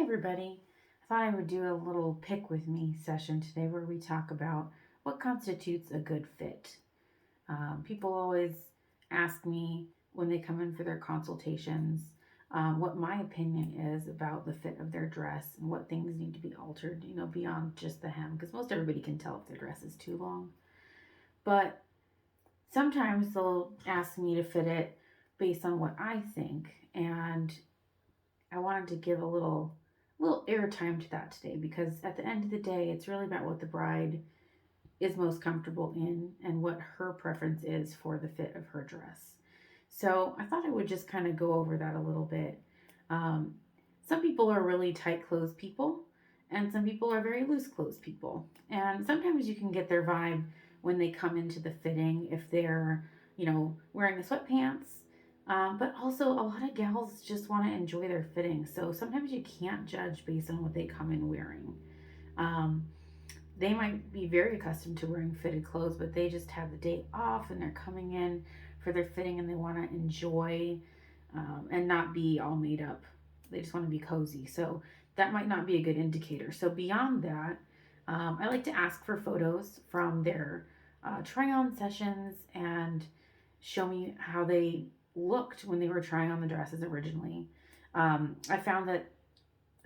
everybody. I thought I would do a little pick with me session today where we talk about what constitutes a good fit. People always ask me when they come in for their consultations what my opinion is about the fit of their dress and what things need to be altered, beyond just the hem, because most everybody can tell if their dress is too long. But sometimes they'll ask me to fit it based on what I think, and I wanted to give a little airtime to that today because at the end of the day, it's really about what the bride is most comfortable in and what her preference is for the fit of her dress. So I thought I would just kind of go over that a little bit. Um, some people are really tight clothes people, and some people are very loose clothes people. And sometimes you can get their vibe when they come into the fitting if they're, wearing the sweatpants. But also, a lot of gals just want to enjoy their fitting. So sometimes you can't judge based on what they come in wearing. Um, they might be very accustomed to wearing fitted clothes, but they just have the day off and they're coming in for their fitting and they want to enjoy and not be all made up. They just want to be cozy. So that might not be a good indicator. So beyond that, I like to ask for photos from their try on sessions and show me how they looked when they were trying on the dresses originally. I found that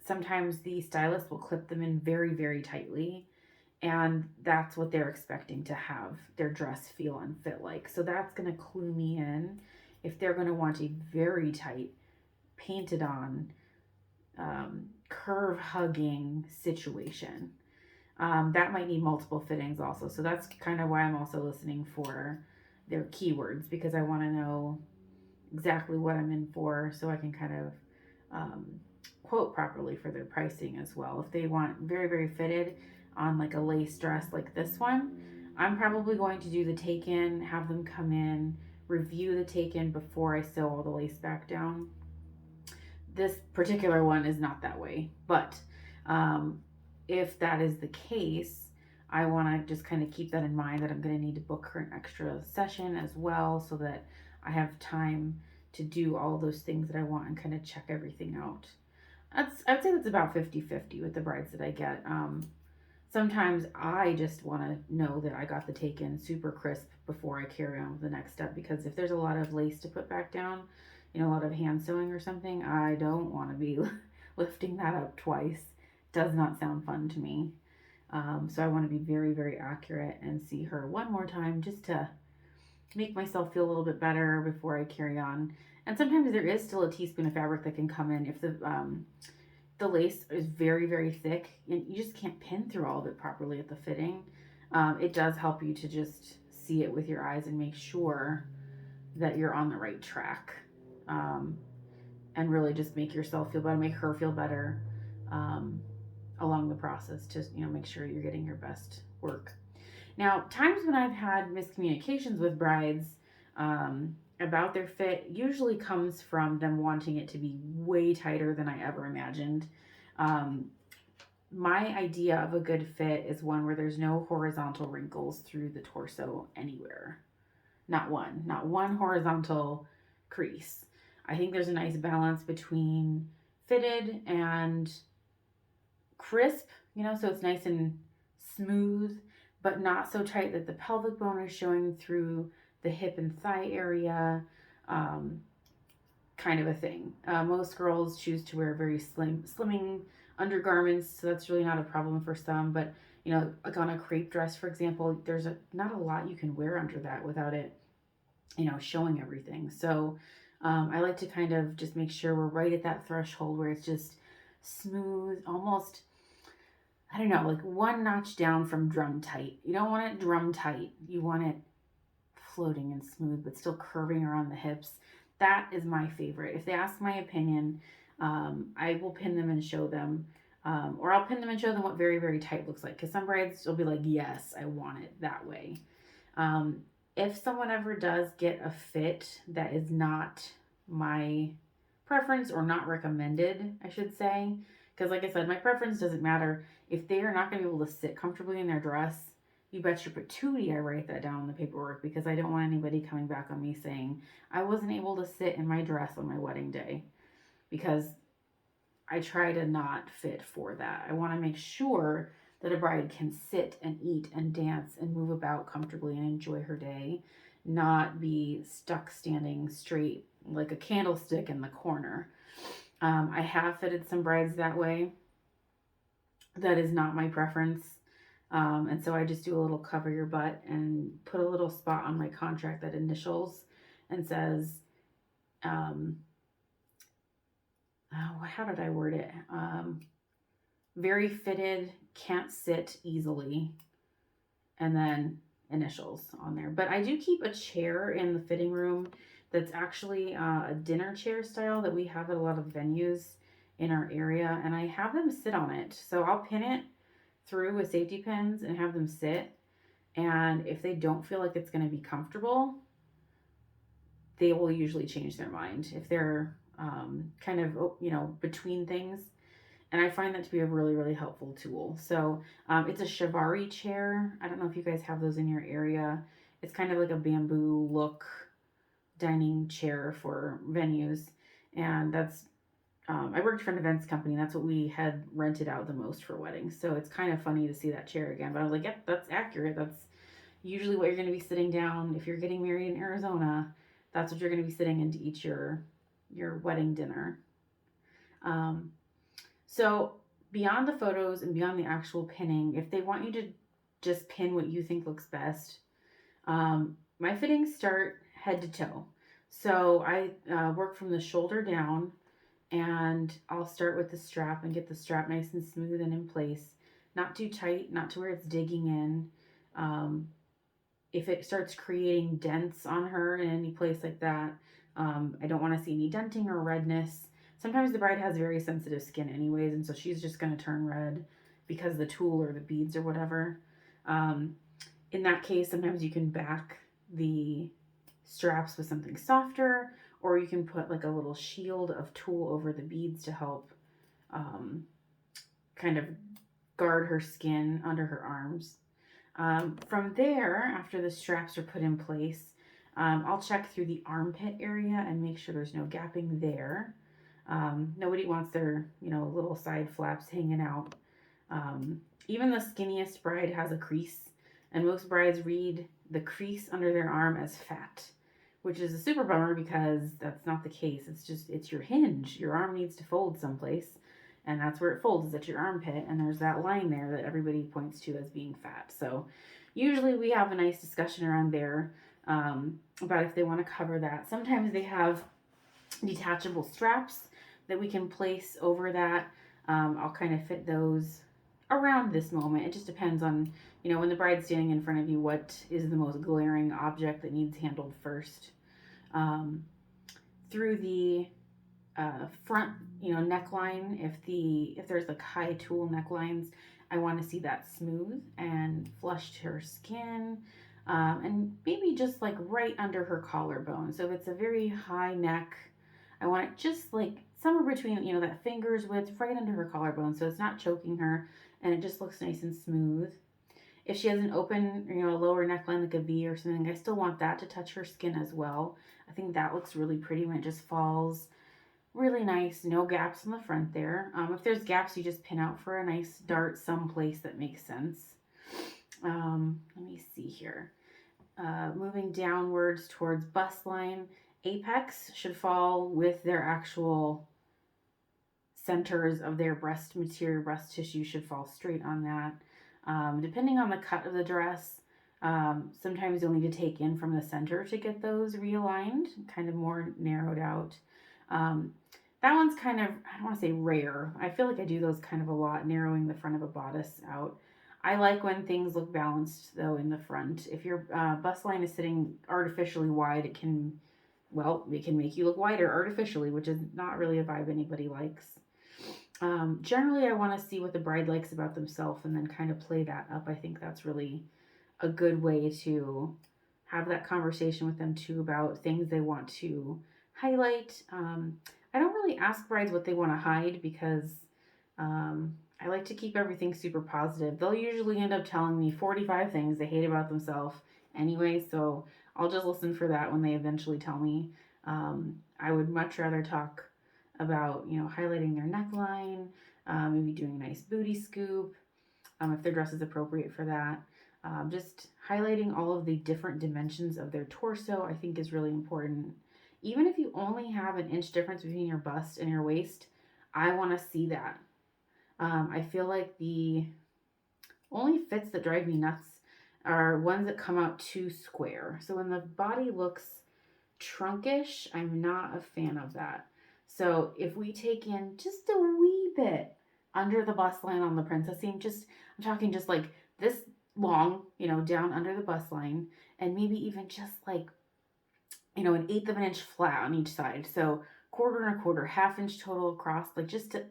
sometimes the stylist will clip them in very, very tightly, and that's what they're expecting to have their dress feel and fit like. So that's going to clue me in if they're going to want a very tight, painted on, curve hugging situation. That might need multiple fittings also. So that's kind of why I'm also listening for their keywords because I want to know exactly what I'm in for so I can kind of quote properly for their pricing as well. If they want very, very fitted on like a lace dress like this one, I'm probably going to do the take in, have them come in, review the take in before I sew all the lace back down. This particular one is not that way, but um, if that is the case, I want to just kind of keep that in mind that I'm going to need to book her an extra session as well so that I have time to do all those things that I want and kind of check everything out. I'd say that's about 50-50 with the brides that I get. Sometimes I just want to know that I got the take in super crisp before I carry on with the next step because if there's a lot of lace to put back down, a lot of hand sewing or something, I don't want to be lifting that up twice. Does not sound fun to me. So I want to be very, very accurate and see her one more time just to make myself feel a little bit better before I carry on. And sometimes there is still a teaspoon of fabric that can come in if the lace is very, very thick and you just can't pin through all of it properly at the fitting. It does help you to just see it with your eyes and make sure that you're on the right track. Um, and really just make yourself feel better, make her feel better um, along the process to make sure you're getting your best work. Now, times when I've had miscommunications with brides about their fit usually comes from them wanting it to be way tighter than I ever imagined. Um, my idea of a good fit is one where there's no horizontal wrinkles through the torso anywhere. Not one horizontal crease. I think there's a nice balance between fitted and crisp, so it's nice and smooth, but not so tight that the pelvic bone is showing through the hip and thigh area, um, kind of a thing. Most girls choose to wear very slimming undergarments, so that's really not a problem for some, but like on a crepe dress, for example, there's not a lot you can wear under that without it, showing everything. So I like to kind of just make sure we're right at that threshold where it's just smooth, almost, I don't know, like one notch down from drum tight. You don't want it drum tight. You want it floating and smooth, but still curving around the hips. That is my favorite. If they ask my opinion, I will pin them and show them. Or I'll pin them and show them what very, very tight looks like. Because some brides will be like, yes, I want it that way. If someone ever does get a fit that is not my preference or not recommended, I should say, because like I said, my preference doesn't matter. If they are not going to be able to sit comfortably in their dress, you bet your patootie I write that down in the paperwork because I don't want anybody coming back on me saying I wasn't able to sit in my dress on my wedding day because I try to not fit for that. I want to make sure that a bride can sit and eat and dance and move about comfortably and enjoy her day, not be stuck standing straight like a candlestick in the corner. I have fitted some brides that way. That is not my preference. And so I just do a little cover your butt and put a little spot on my contract that initials and says, um, oh, how did I word it? Very fitted, can't sit easily, and then initials on there. But I do keep a chair in the fitting room that's actually a dinner chair style that we have at a lot of venues in our area, and I have them sit on it. So I'll pin it through with safety pins and have them sit. And if they don't feel like it's going to be comfortable, they will usually change their mind if they're kind of, between things. And I find that to be a really, really helpful tool. So it's a Shivari chair. I don't know if you guys have those in your area. It's kind of like a bamboo look dining chair for venues. And that's, I worked for an events company. And that's what we had rented out the most for weddings. So it's kind of funny to see that chair again. But I was like, yep, that's accurate. That's usually what you're going to be sitting down. If you're getting married in Arizona, that's what you're going to be sitting in to eat your wedding dinner. So beyond the photos and beyond the actual pinning, if they want you to just pin what you think looks best, my fittings start head to toe. So I work from the shoulder down, and I'll start with the strap and get the strap nice and smooth and in place. Not too tight, not to where it's digging in. If it starts creating dents on her in any place like that, I don't want to see any denting or redness. Sometimes the bride has very sensitive skin anyways, and so she's just going to turn red because of the tool or the beads or whatever. In that case, sometimes you can back the straps with something softer, or you can put like a little shield of tulle over the beads to help kind of guard her skin under her arms. From there, after the straps are put in place, I'll check through the armpit area and make sure there's no gapping there. Nobody wants their, little side flaps hanging out. Even the skinniest bride has a crease, and most brides read the crease under their arm as fat, which is a super bummer because that's not the case. It's your hinge. Your arm needs to fold someplace, and that's where it folds, is at your armpit, and there's that line there that everybody points to as being fat. So usually we have a nice discussion around there about if they want to cover that. Sometimes they have detachable straps that we can place over that. I'll kind of fit those around this moment. It just depends on, when the bride's standing in front of you, what is the most glaring object that needs handled first. Through the front, neckline, if there's like high tulle necklines, I want to see that smooth and flush to her skin, and maybe just like right under her collarbone. So if it's a very high neck, I want it just like somewhere between, that finger's width right under her collarbone, so it's not choking her and it just looks nice and smooth. If she has an open, a lower neckline like a V or something, I still want that to touch her skin as well. I think that looks really pretty when it just falls really nice, no gaps in the front there. If there's gaps, you just pin out for a nice dart someplace that makes sense. Let me see here. Moving downwards towards bust line, apex should fall with their actual centers of their breast material. Breast tissue should fall straight on that. Depending on the cut of the dress, sometimes you'll need to take in from the center to get those realigned, kind of more narrowed out. That one's kind of, I don't want to say rare. I feel like I do those kind of a lot, narrowing the front of a bodice out. I like when things look balanced, though, in the front. If your bust line is sitting artificially wide, it can make you look wider artificially, which is not really a vibe anybody likes. Generally, I want to see what the bride likes about themselves and then kind of play that up. I think that's really a good way to have that conversation with them, too, about things they want to highlight. I don't really ask brides what they want to hide because I like to keep everything super positive. They'll usually end up telling me 45 things they hate about themselves anyway, so I'll just listen for that when they eventually tell me. I would much rather talk about, highlighting their neckline, maybe doing a nice booty scoop, if their dress is appropriate for that. Just highlighting all of the different dimensions of their torso, I think, is really important. Even if you only have an inch difference between your bust and your waist, I want to see that. I feel like the only fits that drive me nuts are ones that come out too square. So when the body looks trunkish, I'm not a fan of that. So if we take in just a wee bit under the bust line on the princess seam, I'm talking just like this long, down under the bust line, and maybe even just like, an eighth of an inch flat on each side. So quarter and a quarter, half inch total across, like just to,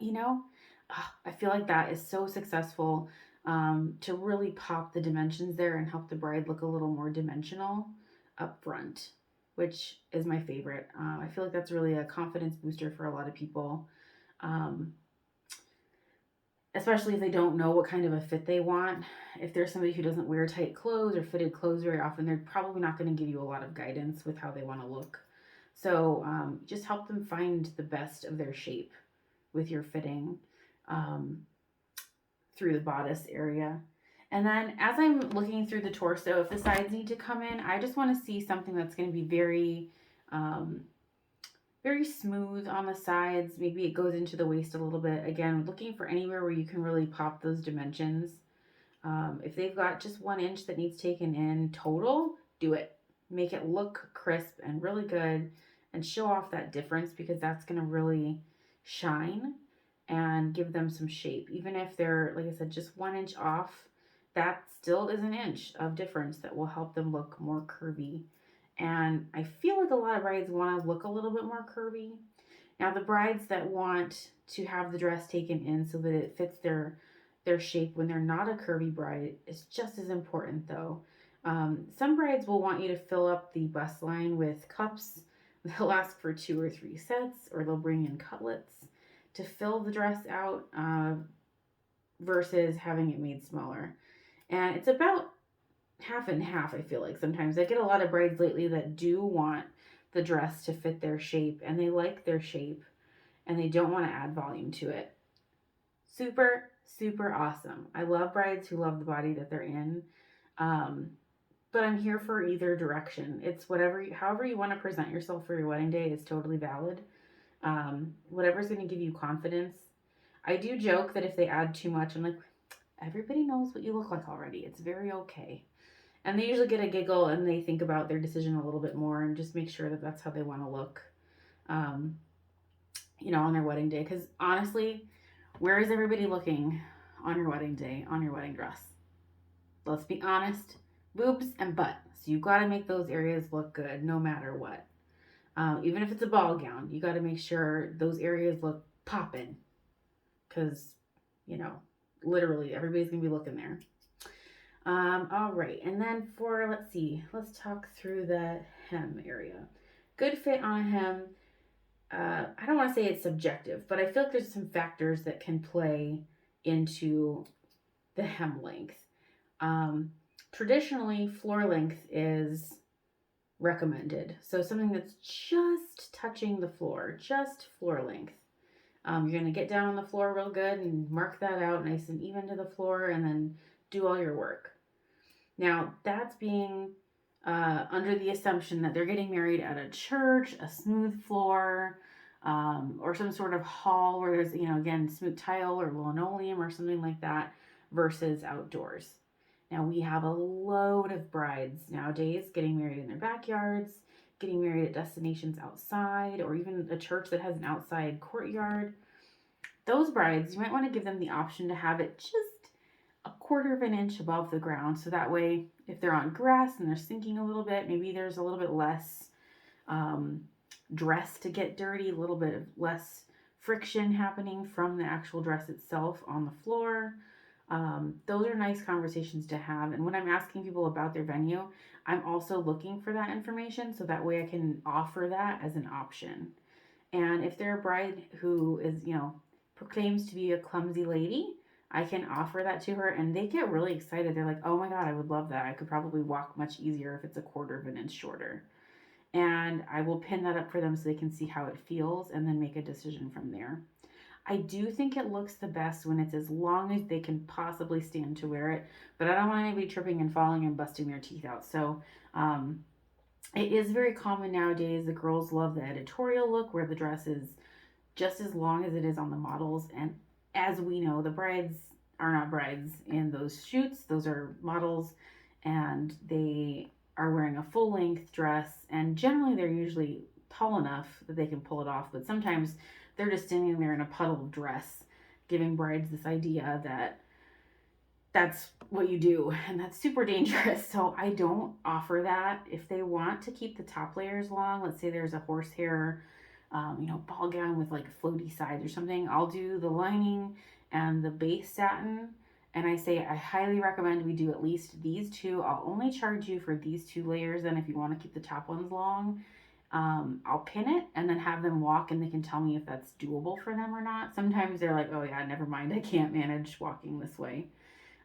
I feel like that is so successful, to really pop the dimensions there and help the bride look a little more dimensional up front, which is my favorite. I feel like that's really a confidence booster for a lot of people, especially if they don't know what kind of a fit they want. If there's somebody who doesn't wear tight clothes or fitted clothes very often, they're probably not going to give you a lot of guidance with how they want to look. So just help them find the best of their shape with your fitting, through the bodice area. And then as I'm looking through the torso, if the sides need to come in, I just want to see something that's going to be very, very smooth on the sides. Maybe it goes into the waist a little bit. Again, looking for anywhere where you can really pop those dimensions. If they've got just 1 inch that needs taken in total, do it. Make it look crisp and really good and show off that difference, because that's going to really shine and give them some shape. Even if they're, like I said, just 1 inch off, that still is an inch of difference that will help them look more curvy. And I feel like a lot of brides want to look a little bit more curvy. Now, the brides that want to have the dress taken in so that it fits their shape when they're not a curvy bride is just as important, though. Some brides will want you to fill up the bust line with cups. They'll ask for 2 or 3 sets, or they'll bring in cutlets to fill the dress out, versus having it made smaller. And it's about half and half, I feel like. Sometimes I get a lot of brides lately that do want the dress to fit their shape, and they like their shape, and they don't want to add volume to it. Super, super awesome. I love brides who love the body that they're in. But I'm here for either direction. It's however you want to present yourself for your wedding day is totally valid. Whatever's going to give you confidence. I do joke that if they add too much, I'm like, everybody knows what you look like already. It's very okay. And they usually get a giggle and they think about their decision a little bit more and just make sure that that's how they want to look, on their wedding day. Because honestly, where is everybody looking on your wedding day, on your wedding dress? Let's be honest, boobs and butt. So you got to make those areas look good no matter what. Even if it's a ball gown, you got to make sure those areas look poppin', because, literally everybody's going to be looking there. All right. And then let's talk through the hem area. Good fit on a hem. I don't want to say it's subjective, but I feel like there's some factors that can play into the hem length. Traditionally, floor length is recommended. So something that's just touching the floor, just floor length. You're going to get down on the floor real good and mark that out nice and even to the floor, and then do all your work. Now, that's being under the assumption that they're getting married at a church, a smooth floor, or some sort of hall where there's, again, smooth tile or linoleum or something like that, versus outdoors. Now, we have a load of brides nowadays getting married in their backyards, getting married at destinations outside, or even a church that has an outside courtyard. Those brides, you might want to give them the option to have it just a quarter of an inch above the ground. So that way, if they're on grass and they're sinking a little bit, maybe there's a little bit less dress to get dirty, a little bit of less friction happening from the actual dress itself on the floor. Those are nice conversations to have. And when I'm asking people about their venue, I'm also looking for that information so that way I can offer that as an option. And if they're a bride who is, proclaims to be a clumsy lady, I can offer that to her, and they get really excited. They're like, oh my God, I would love that. I could probably walk much easier if it's a quarter of an inch shorter. and I will pin that up for them so they can see how it feels and then make a decision from there. I do think it looks the best when it's as long as they can possibly stand to wear it, but I don't want anybody tripping and falling and busting their teeth out. So it is very common nowadays. The girls love the editorial look where the dress is just as long as it is on the models. And as we know, the brides are not brides in those shoots. Those are models, and they are wearing a full length dress. And generally, they're usually tall enough that they can pull it off. But sometimes they're just standing there in a puddle of dress, giving brides this idea that that's what you do, and that's super dangerous. So I don't offer that. If they want to keep the top layers long, let's say there's a horsehair ball gown with like floaty sides or something, I'll do the lining and the base satin. And I say I highly recommend we do at least these two. I'll only charge you for these 2 layers. And if you want to keep the top ones long, I'll pin it and then have them walk, and they can tell me if that's doable for them or not. Sometimes they're like, oh yeah, never mind, I can't manage walking this way.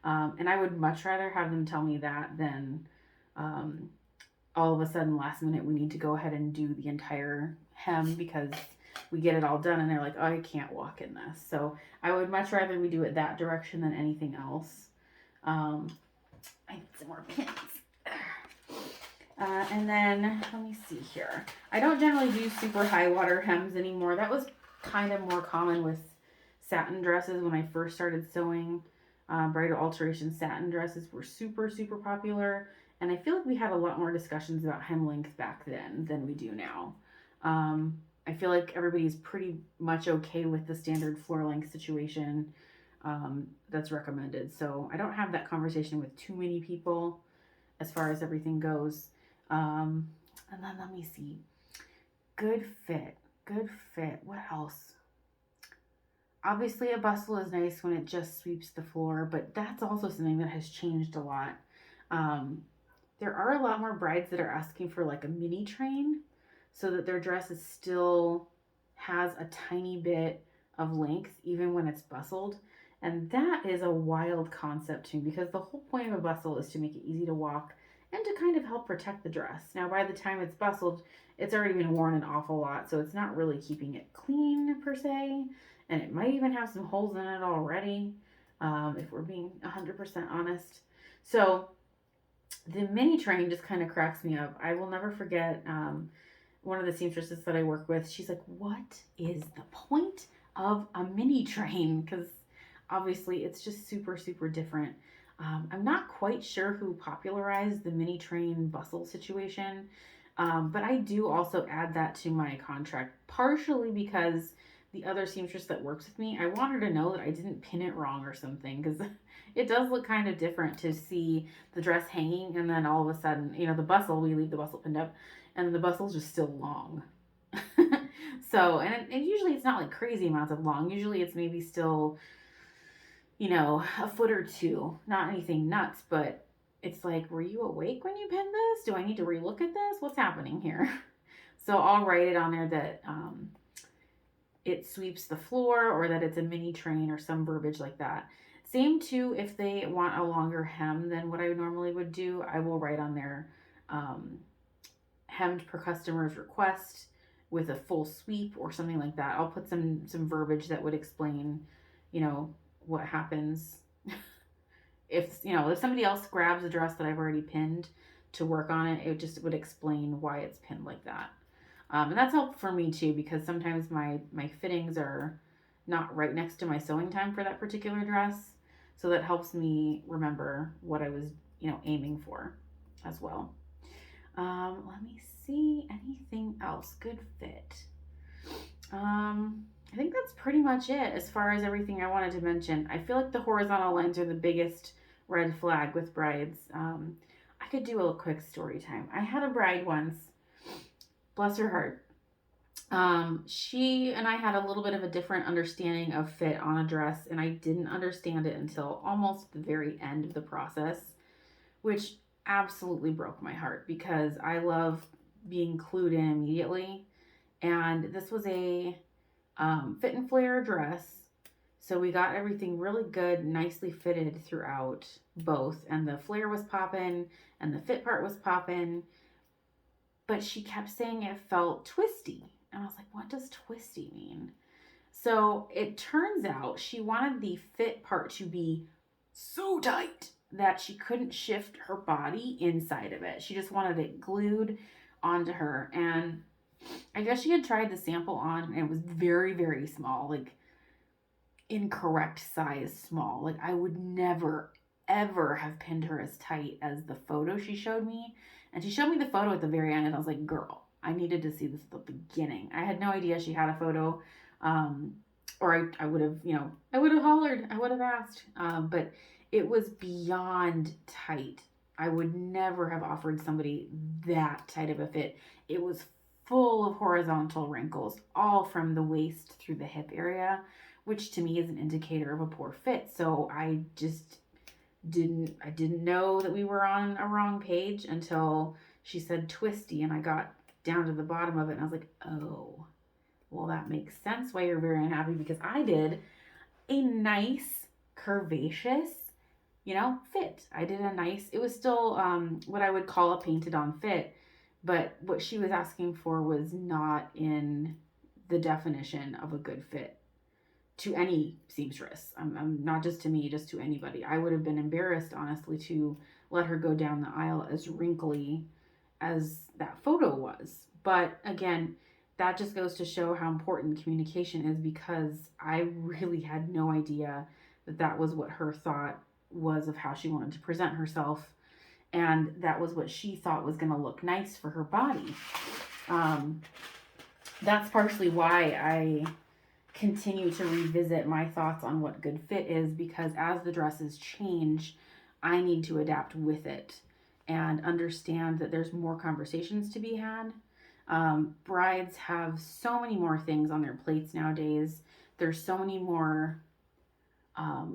And I would much rather have them tell me that than all of a sudden last minute we need to go ahead and do the entire hem because we get it all done and they're like, oh, I can't walk in this. So I would much rather we do it that direction than anything else. I need some more pins. And then let me see here. I don't generally do super high water hems anymore. That was kind of more common with satin dresses when I first started sewing. Bridal alteration satin dresses were super, super popular. And I feel like we had a lot more discussions about hem length back then than we do now. I feel like everybody's pretty much okay with the standard floor length situation that's recommended. So I don't have that conversation with too many people as far as everything goes. And then let me see. Good fit. What else? Obviously, a bustle is nice when it just sweeps the floor, but that's also something that has changed a lot. There are a lot more brides that are asking for like a mini train so that their dress is still has a tiny bit of length even when it's bustled. And that is a wild concept to me because the whole point of a bustle is to make it easy to walk and to kind of help protect the dress. Now, by the time it's bustled, it's already been worn an awful lot, so it's not really keeping it clean per se. And it might even have some holes in it already, if we're being 100% honest. So the mini train just kind of cracks me up. I will never forget one of the seamstresses that I work with. She's like, what is the point of a mini train? Because obviously it's just super, super different. I'm not quite sure who popularized the mini train bustle situation, but I do also add that to my contract, partially because the other seamstress that works with me, I want her to know that I didn't pin it wrong or something, because it does look kind of different to see the dress hanging and then all of a sudden, the bustle, we leave the bustle pinned up and the bustle's just still long. So, and usually it's not like crazy amounts of long. Usually it's maybe still, a foot or two, not anything nuts, but it's like, were you awake when you pinned this? Do I need to relook at this? What's happening here? So I'll write it on there that, it sweeps the floor or that it's a mini train or some verbiage like that. Same too, if they want a longer hem than what I normally would do, I will write on there hemmed per customer's request with a full sweep or something like that. I'll put some verbiage that would explain, what happens if somebody else grabs a dress that I've already pinned to work on it. It just would explain why it's pinned like that. And that's helpful for me too, because sometimes my fittings are not right next to my sewing time for that particular dress. So that helps me remember what I was, aiming for as well. Let me see, anything else? Good fit. I think that's pretty much it as far as everything I wanted to mention. I feel like the horizontal lines are the biggest red flag with brides. I could do a quick story time. I had a bride once, bless her heart. She and I had a little bit of a different understanding of fit on a dress, and I didn't understand it until almost the very end of the process, which absolutely broke my heart because I love being clued in immediately. And this was a fit and flare dress, so we got everything really good, nicely fitted throughout both, and the flare was popping and the fit part was popping. but she kept saying it felt twisty. And I was like, what does twisty mean? So it turns out she wanted the fit part to be so tight that she couldn't shift her body inside of it. She just wanted it glued onto her. And I guess she had tried the sample on and it was very, very small, like incorrect size small. Like I would never, ever have pinned her as tight as the photo she showed me. And she showed me the photo at the very end and I was like, girl, I needed to see this at the beginning. I had no idea she had a photo. Or I would have, I would have hollered. I would have asked. But it was beyond tight. I would never have offered somebody that tight of a fit. It was full of horizontal wrinkles, all from the waist through the hip area, which to me is an indicator of a poor fit. So I just didn't know that we were on a wrong page until she said twisty and I got down to the bottom of it and I was like, oh, well, that makes sense why you're very unhappy, because I did a nice curvaceous, fit. I did a nice, it was still what I would call a painted on fit, but what she was asking for was not in the definition of a good fit to any seamstress. I'm not just to me, just to anybody. I would have been embarrassed, honestly, to let her go down the aisle as wrinkly as that photo was. But again, that just goes to show how important communication is, because I really had no idea that that was what her thought was of how she wanted to present herself. And that was what she thought was going to look nice for her body. That's partially why I continue to revisit my thoughts on what good fit is, because as the dresses change, I need to adapt with it and understand that there's more conversations to be had. Brides have so many more things on their plates nowadays. There's so many more,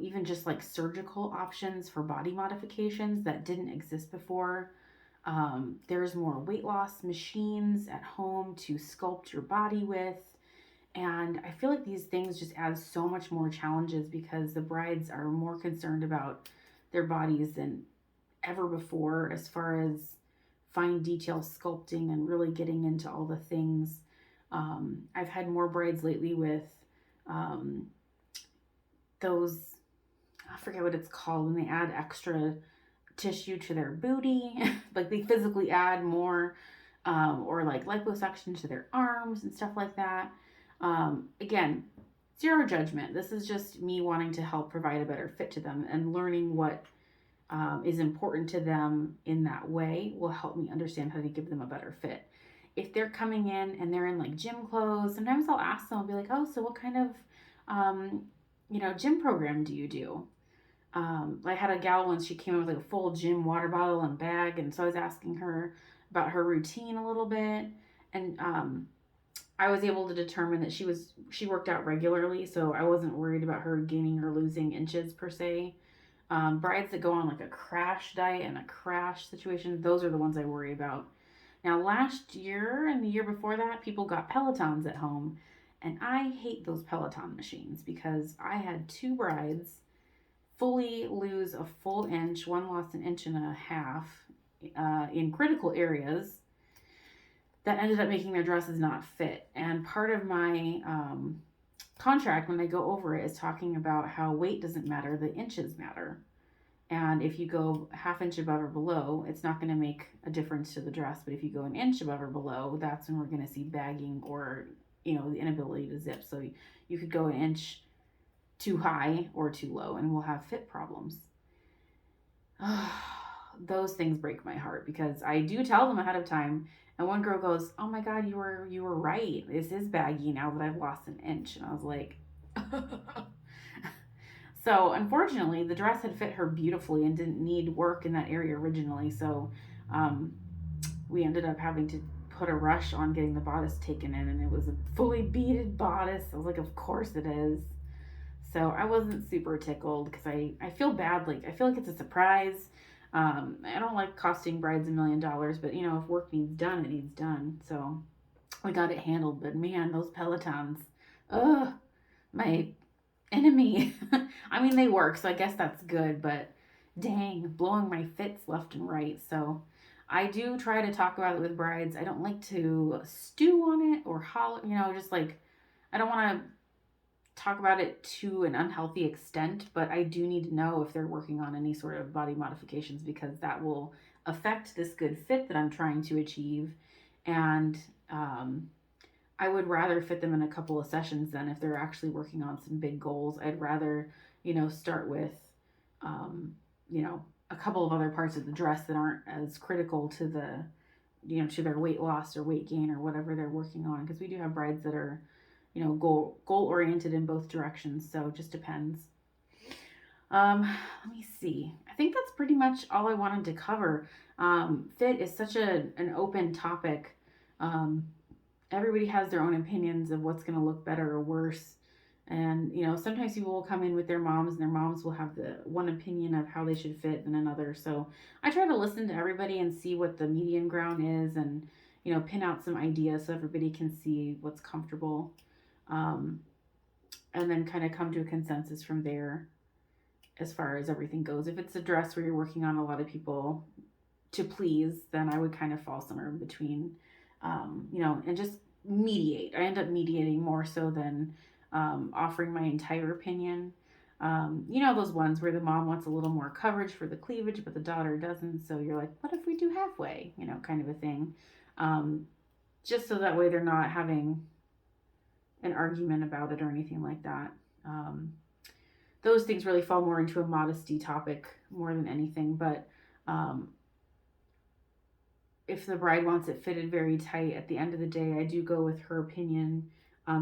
even just like surgical options for body modifications that didn't exist before. There's more weight loss machines at home to sculpt your body with. And I feel like these things just add so much more challenges, because the brides are more concerned about their bodies than ever before, as far as fine detail sculpting and really getting into all the things. I've had more brides lately with those, I forget what it's called, when they add extra tissue to their booty, like they physically add more, or like liposuction to their arms and stuff like that. Again, zero judgment. This is just me wanting to help provide a better fit to them, and learning what is important to them in that way will help me understand how to give them a better fit. If they're coming in and they're in like gym clothes, sometimes I'll ask them, I'll be like, oh, so what kind of, gym program do you do? I had a gal once, she came in with like a full gym water bottle and bag. And so I was asking her about her routine a little bit. And, I was able to determine that she worked out regularly. So I wasn't worried about her gaining or losing inches per se. Brides that go on like a crash diet and a crash situation, those are the ones I worry about. Now, last year and the year before that, people got Pelotons at home, and I hate those Peloton machines, because I had 2 brides fully lose a full inch. One lost an inch and a half in critical areas that ended up making their dresses not fit. And part of my contract, when I go over it, is talking about how weight doesn't matter, the inches matter. And if you go half inch above or below, it's not going to make a difference to the dress. But if you go an inch above or below, that's when we're going to see bagging, or the inability to zip. So you could go an inch too high or too low, and we'll have fit problems. Those things break my heart, because I do tell them ahead of time. And one girl goes, oh my God, you were right. This is baggy now that I've lost an inch. And I was like, so unfortunately, the dress had fit her beautifully and didn't need work in that area originally. So we ended up having to put a rush on getting the bodice taken in, and it was a fully beaded bodice. I was like, of course it is. So I wasn't super tickled, because I feel bad. Like, I feel like it's a surprise. I don't like costing brides $1 million, but if work needs done, it needs done. So we got it handled. But man, those Pelotons, my enemy. I mean, they work, so I guess that's good, but dang, blowing my fits left and right. So I do try to talk about it with brides. I don't like to stew on it or holler, just like, I don't want to talk about it to an unhealthy extent, but I do need to know if they're working on any sort of body modifications, because that will affect this good fit that I'm trying to achieve. And I would rather fit them in a couple of sessions than if they're actually working on some big goals. I'd rather, start with, um, a couple of other parts of the dress that aren't as critical to to their weight loss or weight gain or whatever they're working on. Because we do have brides that are, goal oriented in both directions. So it just depends. Let me see. I think that's pretty much all I wanted to cover. Fit is such an open topic. Everybody has their own opinions of what's going to look better or worse. And, sometimes people will come in with their moms, and their moms will have the one opinion of how they should fit than another. So I try to listen to everybody and see what the median ground is, and, pin out some ideas so everybody can see what's comfortable. And then kind of come to a consensus from there as far as everything goes. If it's a dress where you're working on a lot of people to please, then I would kind of fall somewhere in between, and just mediate. I end up mediating more so than offering my entire opinion. Those ones where the mom wants a little more coverage for the cleavage, but the daughter doesn't. So you're like, what if we do halfway? Kind of a thing. Just so that way they're not having an argument about it or anything like that. Those things really fall more into a modesty topic more than anything. But if the bride wants it fitted very tight, at the end of the day, I do go with her opinion,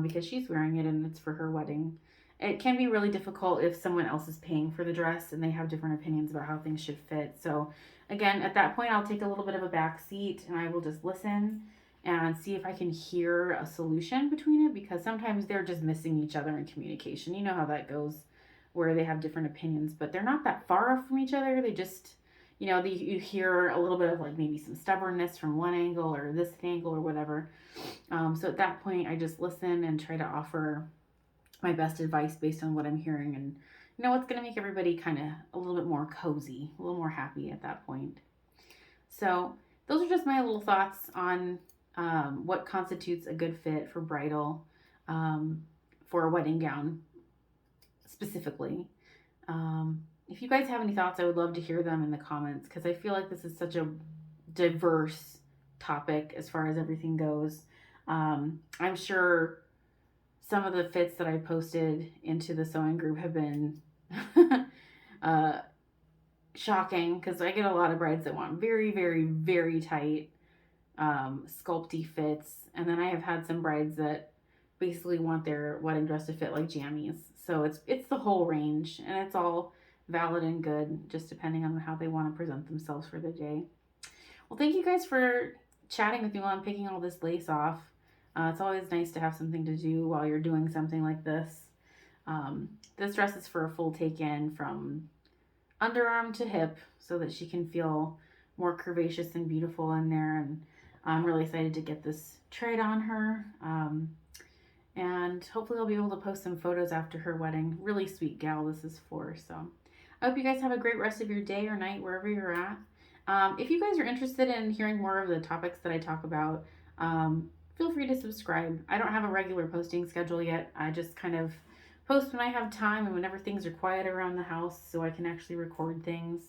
because she's wearing it and it's for her wedding. It can be really difficult if someone else is paying for the dress and they have different opinions about how things should fit. So again, at that point, I'll take a little bit of a back seat and I will just listen and see if I can hear a solution between it, because sometimes they're just missing each other in communication. You know how that goes, where they have different opinions, but they're not that far from each other. They just, you hear a little bit of like maybe some stubbornness from one angle or this angle or whatever. So at that point, I just listen and try to offer my best advice based on what I'm hearing, and what's going to make everybody kind of a little bit more cozy, a little more happy at that point. So those are just my little thoughts on what constitutes a good fit for bridal, for a wedding gown specifically. If you guys have any thoughts, I would love to hear them in the comments, because I feel like this is such a diverse topic as far as everything goes. I'm sure some of the fits that I posted into the sewing group have been shocking, because I get a lot of brides that want very, very, very tight sculpty fits, and then I have had some brides that basically want their wedding dress to fit like jammies. So it's the whole range, and it's all valid and good, just depending on how they want to present themselves for the day. Well, thank you guys for chatting with me while I'm picking all this lace off. It's always nice to have something to do while you're doing something like this. This dress is for a full take-in from underarm to hip, so that she can feel more curvaceous and beautiful in there. And I'm really excited to get this tried on her. And hopefully I'll be able to post some photos after her wedding. Really sweet gal this is for. So I hope you guys have a great rest of your day or night, wherever you're at. If you guys are interested in hearing more of the topics that I talk about, feel free to subscribe. I don't have a regular posting schedule yet. I just kind of post when I have time and whenever things are quiet around the house, so I can actually record things.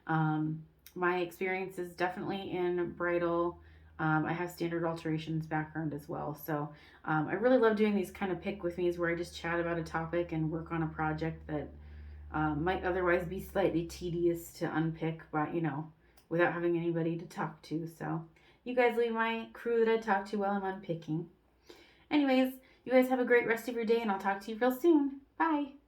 My experience is definitely in bridal. I have standard alterations background as well. So I really love doing these kind of pick with me's where I just chat about a topic and work on a project that might otherwise be slightly tedious to unpick, but without having anybody to talk to. So you guys leave my crew that I talk to while I'm unpicking. Anyways, you guys have a great rest of your day, and I'll talk to you real soon. Bye.